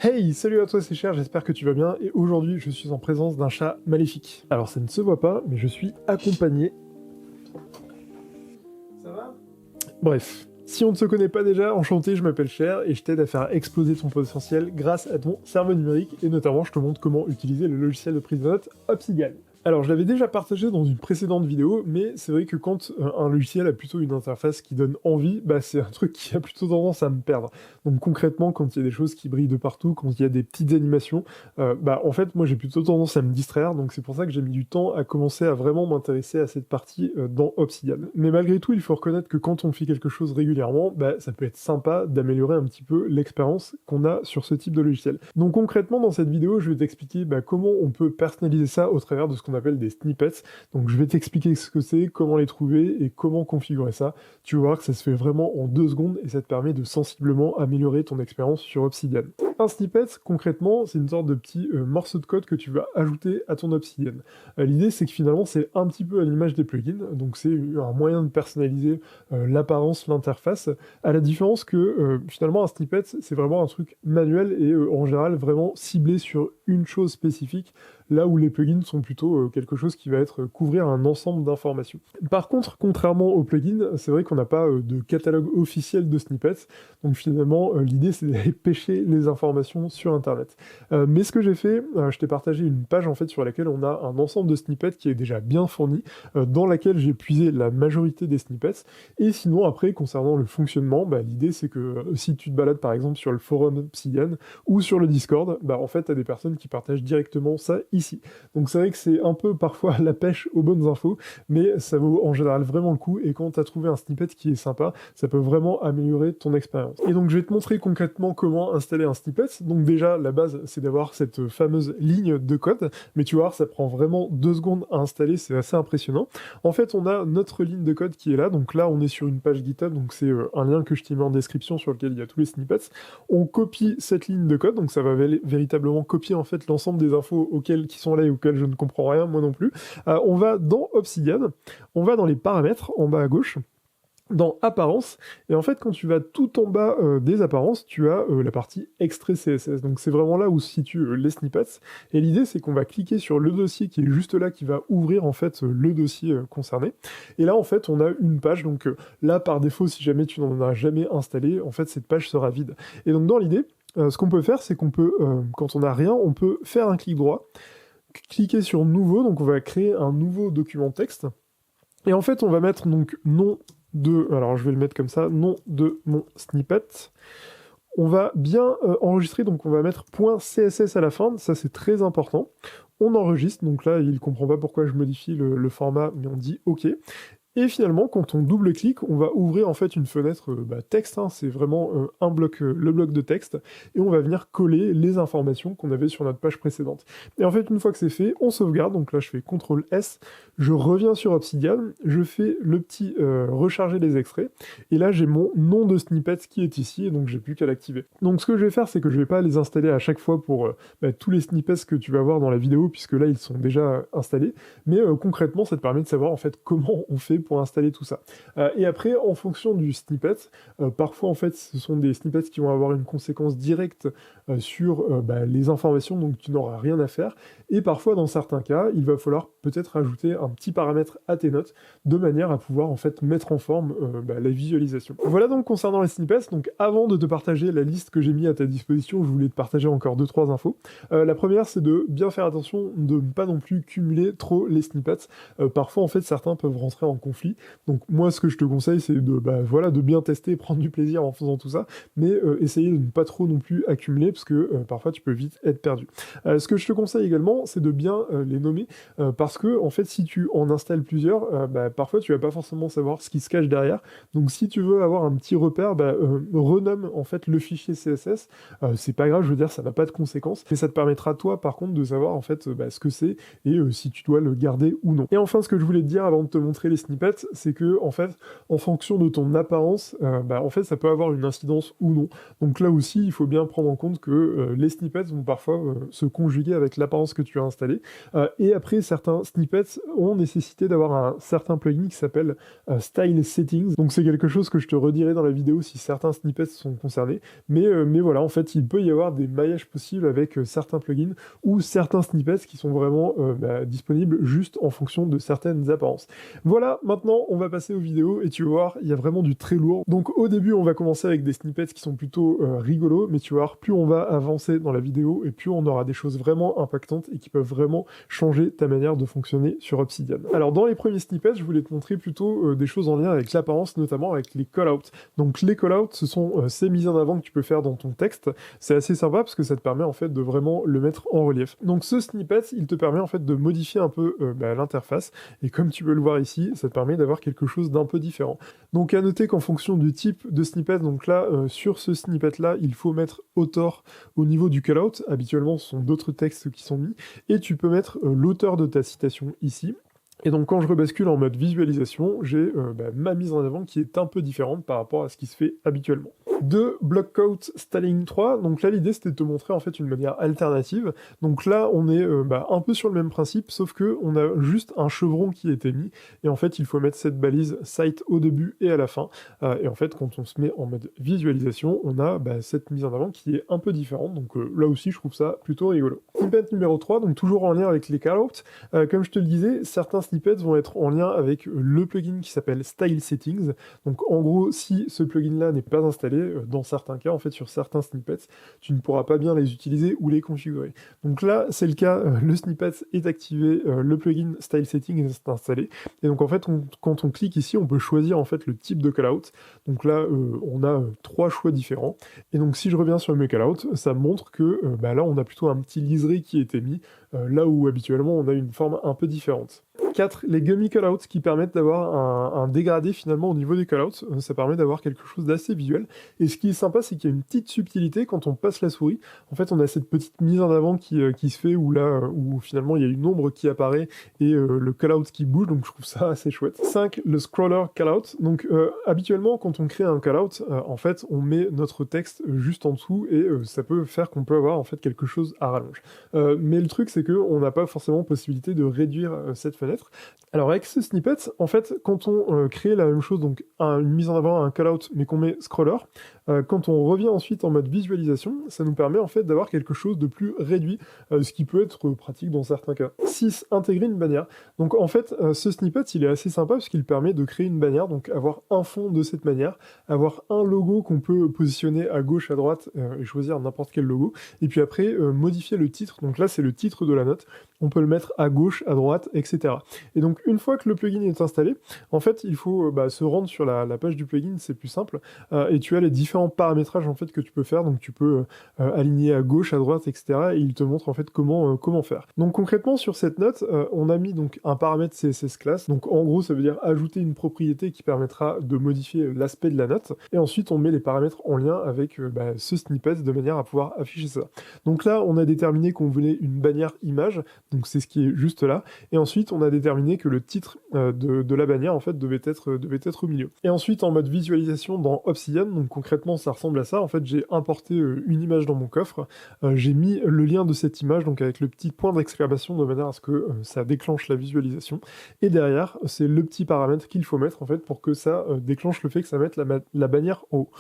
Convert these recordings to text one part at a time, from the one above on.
Hey, salut à toi c'est cher, j'espère que tu vas bien et aujourd'hui je suis en présence d'un chat maléfique. Alors ça ne se voit pas, mais je suis accompagné. Ça va? Bref, si on ne se connaît pas déjà, enchanté, je m'appelle Cher et je t'aide à faire exploser ton potentiel grâce à ton cerveau numérique et notamment je te montre comment utiliser le logiciel de prise de notes Obsidian. Alors je l'avais déjà partagé dans une précédente vidéo, mais c'est vrai que quand un logiciel a plutôt une interface qui donne envie, bah c'est un truc qui a plutôt tendance à me perdre. Donc concrètement, quand il y a des choses qui brillent de partout, quand il y a des petites animations, bah en fait moi j'ai plutôt tendance à me distraire, donc c'est pour ça que j'ai mis du temps à commencer à vraiment m'intéresser à cette partie dans Obsidian. Mais malgré tout, il faut reconnaître que quand on fait quelque chose régulièrement, bah ça peut être sympa d'améliorer un petit peu l'expérience qu'on a sur ce type de logiciel. Donc concrètement dans cette vidéo, je vais t'expliquer comment on peut personnaliser ça au travers de ce qu'on appelle des snippets. Donc je vais t'expliquer ce que c'est, comment les trouver et comment configurer ça. Tu vas voir que ça se fait vraiment en 2 secondes et ça te permet de sensiblement améliorer ton expérience sur Obsidian. Un snippet, concrètement, c'est une sorte de petit morceau de code que tu vas ajouter à ton Obsidian. L'idée, c'est que finalement, c'est un petit peu à l'image des plugins, donc c'est un moyen de personnaliser l'apparence, l'interface, à la différence que finalement, un snippet, c'est vraiment un truc manuel et en général vraiment ciblé sur une chose spécifique, là où les plugins sont plutôt quelque chose qui va être couvrir un ensemble d'informations. Par contre, contrairement aux plugins, c'est vrai qu'on n'a pas de catalogue officiel de snippets, donc finalement, l'idée c'est d'aller pêcher les informations sur Internet. Mais ce que j'ai fait, je t'ai partagé une page en fait sur laquelle on a un ensemble de snippets qui est déjà bien fourni, dans laquelle j'ai puisé la majorité des snippets, et sinon après, concernant le fonctionnement, l'idée c'est que si tu te balades par exemple sur le forum Obsidian, ou sur le Discord, en fait, t'as des personnes qui partagent directement ça ici. Donc c'est vrai que c'est un peu parfois la pêche aux bonnes infos, mais ça vaut en général vraiment le coup, et quand t'as trouvé un snippet qui est sympa, ça peut vraiment améliorer ton expérience. Et donc je vais te montrer concrètement comment installer un snippet. Donc déjà, la base, c'est d'avoir cette fameuse ligne de code, mais tu vois, ça prend vraiment 2 secondes à installer, c'est assez impressionnant. En fait, on a notre ligne de code qui est là, donc là, on est sur une page GitHub, donc c'est un lien que je t'ai mis en description sur lequel il y a tous les snippets. On copie cette ligne de code, donc ça va véritablement copier en fait l'ensemble des infos qui sont là et auxquelles je ne comprends rien, moi non plus. On va dans Obsidian, on va dans les paramètres en bas à gauche, dans Apparence, et en fait quand tu vas tout en bas des apparences, tu as la partie extrait CSS, donc c'est vraiment là où se situent les snippets, et l'idée c'est qu'on va cliquer sur le dossier qui est juste là, qui va ouvrir en fait le dossier concerné, et là en fait on a une page, donc là par défaut si jamais tu n'en as jamais installé, en fait cette page sera vide. Et donc dans l'idée, ce qu'on peut faire, c'est qu'on peut, quand on n'a rien, on peut faire un clic droit, cliquer sur nouveau, donc on va créer un nouveau document texte, et en fait on va mettre donc nom de, alors je vais le mettre comme ça, nom de mon snippet. On va bien enregistrer, donc on va mettre .css à la fin, ça c'est très important. On enregistre, donc là il comprend pas pourquoi je modifie le format, mais on dit OK. Et finalement, quand on double-clique, on va ouvrir en fait une fenêtre texte, hein, c'est vraiment un bloc, le bloc de texte, et on va venir coller les informations qu'on avait sur notre page précédente. Et en fait, une fois que c'est fait, on sauvegarde, donc là je fais CTRL-S, je reviens sur Obsidian, je fais le petit recharger les extraits, et là j'ai mon nom de snippet qui est ici, et donc j'ai plus qu'à l'activer. Donc ce que je vais faire, c'est que je vais pas les installer à chaque fois pour tous les snippets que tu vas voir dans la vidéo, puisque là ils sont déjà installés, mais concrètement ça te permet de savoir en fait comment on fait pour installer tout ça. Et après, en fonction du snippet, parfois en fait ce sont des snippets qui vont avoir une conséquence directe sur les informations, donc tu n'auras rien à faire, et parfois dans certains cas, il va falloir peut-être ajouter un petit paramètre à tes notes, de manière à pouvoir en fait mettre en forme la visualisation. Voilà donc concernant les snippets. Donc avant de te partager la liste que j'ai mis à ta disposition, je voulais te partager encore 2-3 infos. La première, c'est de bien faire attention de ne pas non plus cumuler trop les snippets. Parfois en fait certains peuvent rentrer en conflit. Donc moi ce que je te conseille c'est de bien tester, prendre du plaisir en faisant tout ça, mais essayer de ne pas trop non plus accumuler parce que parfois tu peux vite être perdu. Ce que je te conseille également c'est de bien les nommer parce que en fait si tu en installes plusieurs, parfois tu vas pas forcément savoir ce qui se cache derrière. Donc si tu veux avoir un petit repère, renomme en fait le fichier CSS. C'est pas grave, je veux dire ça n'a pas de conséquences, mais ça te permettra toi par contre de savoir en fait ce que c'est et si tu dois le garder ou non. Et enfin ce que je voulais te dire avant de te montrer les snippets, snippets, c'est que en fait, en fonction de ton apparence, en fait, ça peut avoir une incidence ou non. Donc là aussi, il faut bien prendre en compte que les snippets vont parfois se conjuguer avec l'apparence que tu as installée. Et après, certains snippets ont nécessité d'avoir un certain plugin qui s'appelle Style Settings. Donc c'est quelque chose que je te redirai dans la vidéo si certains snippets sont concernés. Mais voilà, en fait, il peut y avoir des maillages possibles avec certains plugins ou certains snippets qui sont vraiment disponibles juste en fonction de certaines apparences. Voilà, maintenant on va passer aux vidéos et tu vas voir, il y a vraiment du très lourd. Donc au début, on va commencer avec des snippets qui sont plutôt rigolos, mais tu vas voir, plus on va avancer dans la vidéo et plus on aura des choses vraiment impactantes et qui peuvent vraiment changer ta manière de fonctionner sur Obsidian. Alors dans les premiers snippets, je voulais te montrer plutôt des choses en lien avec l'apparence, notamment avec les callouts. Donc les callouts, ce sont ces mises en avant que tu peux faire dans ton texte. C'est assez sympa parce que ça te permet en fait de vraiment le mettre en relief. Donc ce snippet, il te permet en fait de modifier un peu l'interface, et comme tu peux le voir ici, ça te permet d'avoir quelque chose d'un peu différent. Donc à noter qu'en fonction du type de snippet, donc là sur ce snippet là, il faut mettre author au niveau du callout. Habituellement ce sont d'autres textes qui sont mis, et tu peux mettre l'auteur de ta citation ici. Et donc quand je rebascule en mode visualisation, j'ai ma mise en avant qui est un peu différente par rapport à ce qui se fait habituellement. De Blockquote Styling 3, donc là l'idée c'était de te montrer en fait une manière alternative. Donc là on est un peu sur le même principe, sauf que on a juste un chevron qui a été mis, et en fait il faut mettre cette balise site au début et à la fin. Et en fait quand on se met en mode visualisation, on a cette mise en avant qui est un peu différente, donc là aussi je trouve ça plutôt rigolo. Snippet numéro 3, donc toujours en lien avec les callouts. Comme je te le disais, certains snippets vont être en lien avec le plugin qui s'appelle Style Settings. Donc en gros, si ce plugin là n'est pas installé, dans certains cas, en fait sur certains snippets, tu ne pourras pas bien les utiliser ou les configurer. Donc là, c'est le cas, le snippet est activé, le plugin Style Settings est installé, et donc en fait, quand on clique ici, on peut choisir en fait le type de callout. Donc là, on a 3 choix différents, et donc si je reviens sur mes callouts, ça montre que là, on a plutôt un petit liseré qui a été mis, là où habituellement, on a une forme un peu différente. 4, les gummy callouts qui permettent d'avoir un dégradé finalement au niveau des callouts. Ça permet d'avoir quelque chose d'assez visuel. Et ce qui est sympa, c'est qu'il y a une petite subtilité quand on passe la souris. En fait, on a cette petite mise en avant qui se fait où finalement il y a une ombre qui apparaît et le callout qui bouge. Donc je trouve ça assez chouette. 5, le scroller callout. Donc habituellement, quand on crée un callout, en fait, on met notre texte juste en dessous et ça peut faire qu'on peut avoir en fait quelque chose à rallonge. Mais le truc, c'est qu'on n'a pas forcément possibilité de réduire cette fenêtre. Alors avec ce snippet, en fait, quand on crée la même chose, donc une mise en avant, un callout, mais qu'on met scroller, quand on revient ensuite en mode visualisation, ça nous permet en fait d'avoir quelque chose de plus réduit, ce qui peut être pratique dans certains cas. 6, intégrer une bannière. Donc en fait, ce snippet, il est assez sympa parce qu'il permet de créer une bannière, donc avoir un fond de cette manière, avoir un logo qu'on peut positionner à gauche, à droite, et choisir n'importe quel logo, et puis après, modifier le titre. Donc là, c'est le titre de la note. On peut le mettre à gauche, à droite, etc. Et donc une fois que le plugin est installé, en fait il faut se rendre sur la page du plugin, c'est plus simple, et tu as les différents paramétrages en fait que tu peux faire, donc tu peux aligner à gauche, à droite, etc. et il te montre en fait comment faire. Donc concrètement sur cette note, on a mis donc un paramètre CSS class, donc en gros ça veut dire ajouter une propriété qui permettra de modifier l'aspect de la note, et ensuite on met les paramètres en lien avec ce snippet de manière à pouvoir afficher ça. Donc là on a déterminé qu'on voulait une bannière image, donc c'est ce qui est juste là, et ensuite on a déterminé que le titre de la bannière en fait devait être au milieu. Et ensuite en mode visualisation dans Obsidian, donc concrètement ça ressemble à ça, en fait j'ai importé une image dans mon coffre, j'ai mis le lien de cette image, donc avec le petit point d'exclamation de manière à ce que ça déclenche la visualisation, et derrière c'est le petit paramètre qu'il faut mettre en fait pour que ça déclenche le fait que ça mette la bannière en haut.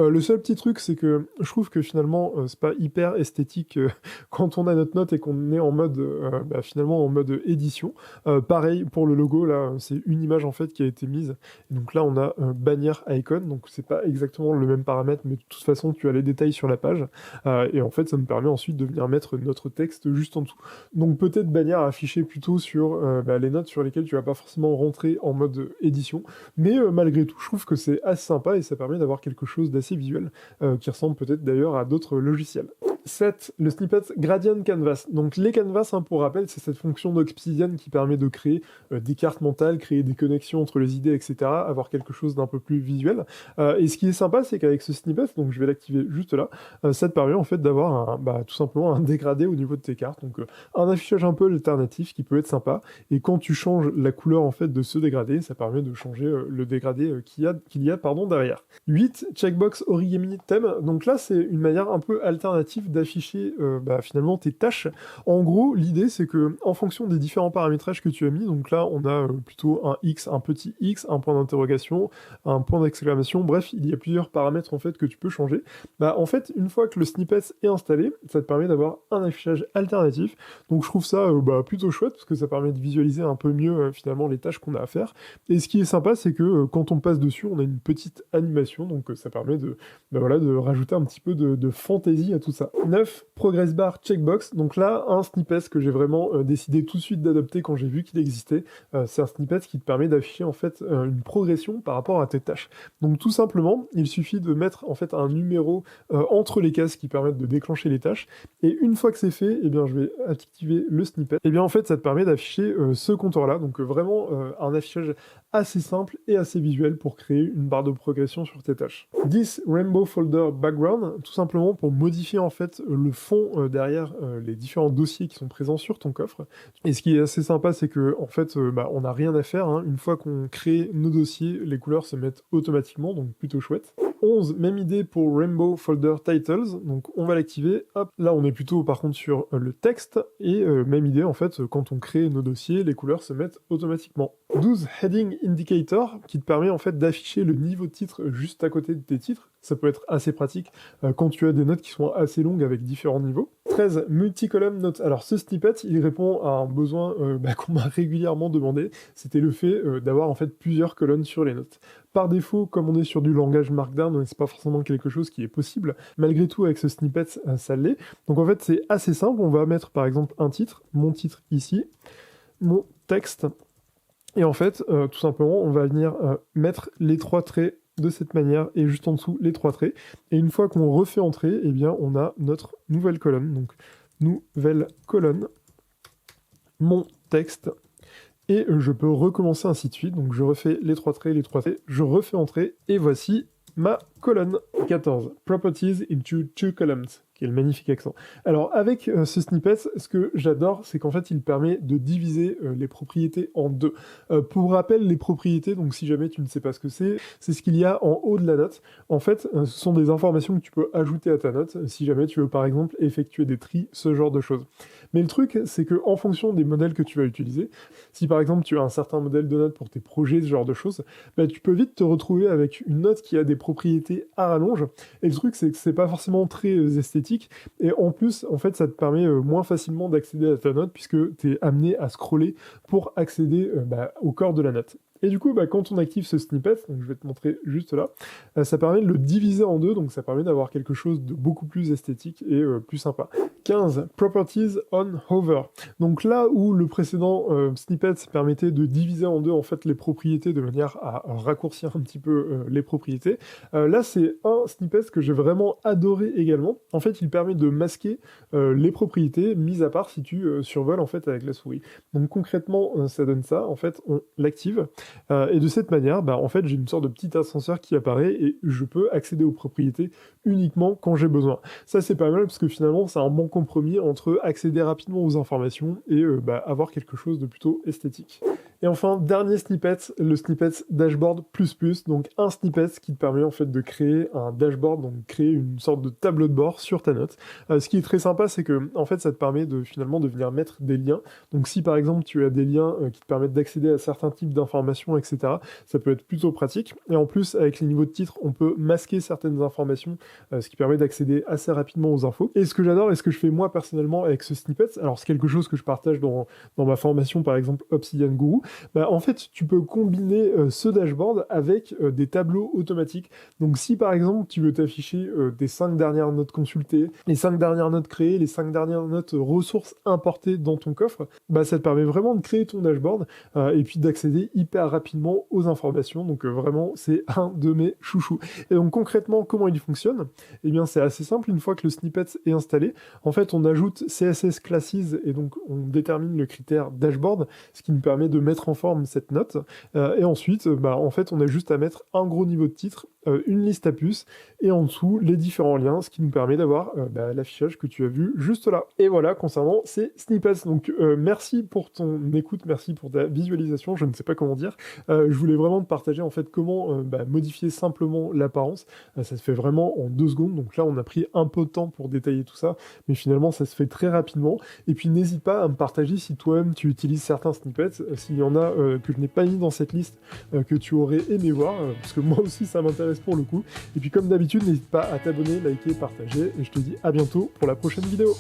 Le seul petit truc, c'est que je trouve que finalement c'est pas hyper esthétique quand on a notre note et qu'on est en mode finalement en mode édition. Pareil pour le logo, là c'est une image en fait qui a été mise, et donc là on a bannière icon, donc c'est pas exactement le même paramètre, mais de toute façon tu as les détails sur la page, et en fait ça nous permet ensuite de venir mettre notre texte juste en dessous. Donc peut-être bannière affichée plutôt sur les notes sur lesquelles tu vas pas forcément rentrer en mode édition, mais malgré tout je trouve que c'est assez sympa et ça permet d'avoir quelque chose d'assez visuel qui ressemble peut-être d'ailleurs à d'autres logiciels. 7, le snippet Gradient Canvas. Donc les canvas, hein, pour rappel, c'est cette fonction d'Obsidian qui permet de créer des cartes mentales, créer des connexions entre les idées, etc., avoir quelque chose d'un peu plus visuel. Et ce qui est sympa, c'est qu'avec ce snippet, donc je vais l'activer juste là, ça te permet en fait d'avoir tout simplement un dégradé au niveau de tes cartes, donc un affichage un peu alternatif qui peut être sympa. Et quand tu changes la couleur en fait de ce dégradé, ça permet de changer le dégradé qu'il y a derrière. 8, checkbox origami theme. Donc là, c'est une manière un peu alternative d'afficher finalement tes tâches. En gros, l'idée c'est que en fonction des différents paramétrages que tu as mis, donc là on a plutôt un X, un petit X, un point d'interrogation, un point d'exclamation, bref, il y a plusieurs paramètres en fait que tu peux changer. En fait, une fois que le snippet est installé, ça te permet d'avoir un affichage alternatif. Donc je trouve ça plutôt chouette parce que ça permet de visualiser un peu mieux finalement les tâches qu'on a à faire. Et ce qui est sympa, c'est que quand on passe dessus, on a une petite animation, donc ça permet de rajouter un petit peu de fantaisie à tout ça. 9, Progress Bar Checkbox. Donc là, un snippet que j'ai vraiment décidé tout de suite d'adopter quand j'ai vu qu'il existait. C'est un snippet qui te permet d'afficher en fait une progression par rapport à tes tâches. Donc tout simplement, il suffit de mettre en fait un numéro entre les cases qui permettent de déclencher les tâches. Et une fois que c'est fait, eh bien je vais activer le snippet. Et bien en fait, ça te permet d'afficher ce compteur-là. Donc vraiment un affichage assez simple et assez visuel pour créer une barre de progression sur tes tâches. 10, Rainbow Folder Background, tout simplement pour modifier en fait le fond derrière les différents dossiers qui sont présents sur ton coffre. Et ce qui est assez sympa, c'est que en fait, on n'a rien à faire, hein. Une fois qu'on crée nos dossiers, les couleurs se mettent automatiquement, donc plutôt chouette. 11, même idée pour Rainbow Folder Titles, donc on va l'activer, hop, là on est plutôt par contre sur le texte, et même idée en fait, quand on crée nos dossiers, les couleurs se mettent automatiquement. 12, Heading Indicator, qui te permet en fait d'afficher le niveau de titre juste à côté de tes titres. Ça peut être assez pratique quand tu as des notes qui sont assez longues avec différents niveaux. 13, Multicolumn Notes. Alors ce snippet, il répond à un besoin qu'on m'a régulièrement demandé, c'était le fait d'avoir en fait plusieurs colonnes sur les notes. Par défaut, comme on est sur du langage Markdown, c'est pas forcément quelque chose qui est possible. Malgré tout, avec ce snippet, ça l'est. Donc en fait, c'est assez simple. On va mettre par exemple un titre, mon titre ici, mon texte, et en fait, tout simplement, on va venir mettre les 3 traits de cette manière et juste en dessous les 3 traits. Et une fois qu'on refait entrer, eh bien, on a notre nouvelle colonne. Donc, nouvelle colonne, mon texte, et je peux recommencer ainsi de suite. Donc, je refais les 3 traits, je refais entrer, et voici ma colonne. 14, Properties into 2 columns, qui est le magnifique accent. Alors avec ce snippet, ce que j'adore, c'est qu'en fait il permet de diviser les propriétés en deux. Pour rappel, les propriétés, donc si jamais tu ne sais pas ce que c'est ce qu'il y a en haut de la note. En fait, ce sont des informations que tu peux ajouter à ta note, si jamais tu veux par exemple effectuer des tris, ce genre de choses. Mais le truc, c'est que en fonction des modèles que tu vas utiliser, si par exemple tu as un certain modèle de note pour tes projets, ce genre de choses, tu peux vite te retrouver avec une note qui a des propriétés à rallonge. Et le truc, c'est que c'est pas forcément très esthétique. Et en plus, en fait, ça te permet moins facilement d'accéder à ta note puisque tu es amené à scroller pour accéder au corps de la note. Et du coup, quand on active ce snippet, donc je vais te montrer juste là, ça permet de le diviser en deux, donc ça permet d'avoir quelque chose de beaucoup plus esthétique et plus sympa. 15, Properties on Hover. Donc là où le précédent snippet permettait de diviser en deux en fait les propriétés de manière à raccourcir un petit peu les propriétés, là c'est un snippet que j'ai vraiment adoré également. En fait, il permet de masquer les propriétés, mis à part si tu survoles en fait avec la souris. Donc concrètement, ça donne ça. En fait, on l'active. Et de cette manière, en fait, j'ai une sorte de petit ascenseur qui apparaît et je peux accéder aux propriétés uniquement quand j'ai besoin. Ça, c'est pas mal parce que finalement, c'est un bon compromis entre accéder rapidement aux informations et avoir quelque chose de plutôt esthétique. Et enfin, dernier snippet, le snippet Dashboard++, donc un snippet qui te permet en fait de créer un dashboard, donc créer une sorte de tableau de bord sur ta note. Ce qui est très sympa, c'est que en fait, ça te permet de finalement de venir mettre des liens. Donc si par exemple tu as des liens qui te permettent d'accéder à certains types d'informations, etc., ça peut être plutôt pratique. Et en plus, avec les niveaux de titre, on peut masquer certaines informations, ce qui permet d'accéder assez rapidement aux infos. Et ce que j'adore et ce que je fais moi personnellement avec ce snippet, alors c'est quelque chose que je partage dans ma formation par exemple Obsidian Guru, bah, en fait, tu peux combiner ce dashboard avec des tableaux automatiques. Donc si par exemple, tu veux t'afficher tes 5 dernières notes consultées, les 5 dernières notes créées, les 5 dernières notes ressources importées dans ton coffre, bah, ça te permet vraiment de créer ton dashboard et puis d'accéder hyper rapidement aux informations. Donc vraiment, c'est un de mes chouchous. Et donc concrètement, comment il fonctionne? Eh bien, c'est assez simple. Une fois que le snippet est installé, en fait, on ajoute CSS classes et donc on détermine le critère dashboard, ce qui nous permet de mettre en forme cette note. Et ensuite, bah, en fait, on a juste à mettre un gros niveau de titre, une liste à puces, et en dessous, les différents liens, ce qui nous permet d'avoir bah, l'affichage que tu as vu juste là. Et voilà, concernant ces snippets. Donc, merci pour ton écoute, merci pour ta visualisation, je ne sais pas comment dire. Je voulais vraiment te partager, en fait, comment bah, modifier simplement l'apparence. Ça se fait vraiment en 2 secondes, donc là, on a pris un peu de temps pour détailler tout ça, mais finalement, ça se fait très rapidement. Et puis, n'hésite pas à me partager si toi-même, tu utilises certains snippets, s'il y en a que je n'ai pas mis dans cette liste, que tu aurais aimé voir, parce que moi aussi, ça m'intéresse pour le coup. Et puis comme d'habitude, n'hésite pas à t'abonner, liker, partager, et je te dis à bientôt pour la prochaine vidéo.